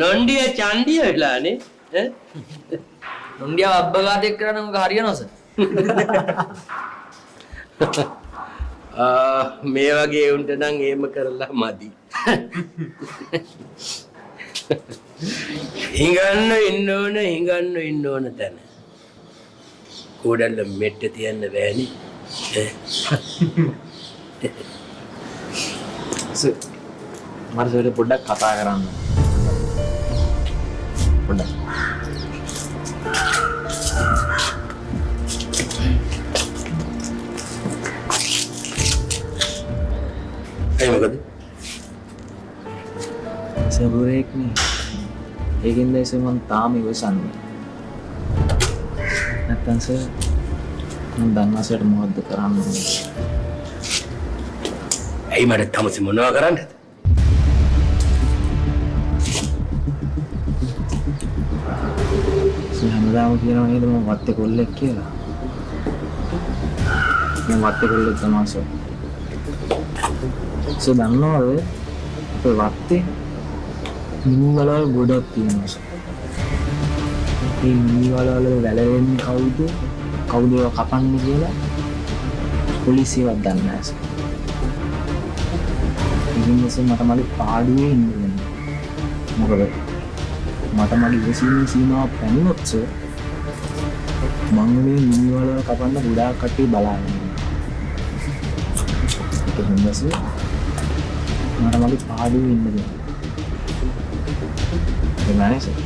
නොන්ඩිය චන්ඩිය වෙලානේ ඈ නොන්ඩිය අබ්බගාතයක් කරන්න මොක හරියනවද මේ වගේ උන්ට නම් එහෙම කරලා මදි හිඟන්න ඉන්න ඕන තැන කෝඩල්ල මෙට්ට තියන්න බෑනේ මට පොඩ්ඩක් කතා කරන්න පොඩ්ඩක් ඒ මොකද සබුරේක්නේ ඒකින්ද එසේ මම තාම ඉවසන්නේ නැත්තම් සර් මම දන්නසට මොකද්ද කරන්න ඕනේ ඇයි මට තමසි මොනවා කරන්නද හැමදාම කියනවා නේද මම වත්තේ කොල්ලෙක් කියලා මම වත්තේ කොල්ලෙක් තමයි සර් දන්නවද අපේ වත්තේ මිනි වලවල් ගොඩක් තියෙනවා සර් මේ මිනි වලවල් වැලෙන්නේ කවුද ඒවා කපන්නේ කියලා පොලිසියවත් දන්නේ නැහැ සර් ඉතින් මට මගේ පාඩුවේ ඉන්නේ මොකද මට මගේ ඉවසීමේ සීමාව පැනනොත් සර් මම මේ මිනි වලවල් කපන්න ගොඩාක් කට්ටිය බලන්නේ ඒක හින්දා සර් මට මගේ පාඩුවේ ඉන්න දෙන්න. ඒක නෑ sir.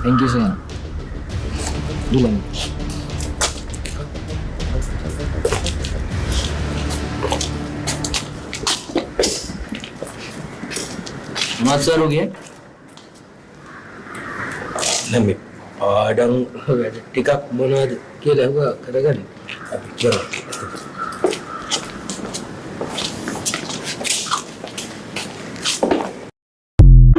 Thank you sir. Dilan. Masa lu gini? Nami padang ටිකක් මොනවද කියලා කරගන්න. අපි කරමු.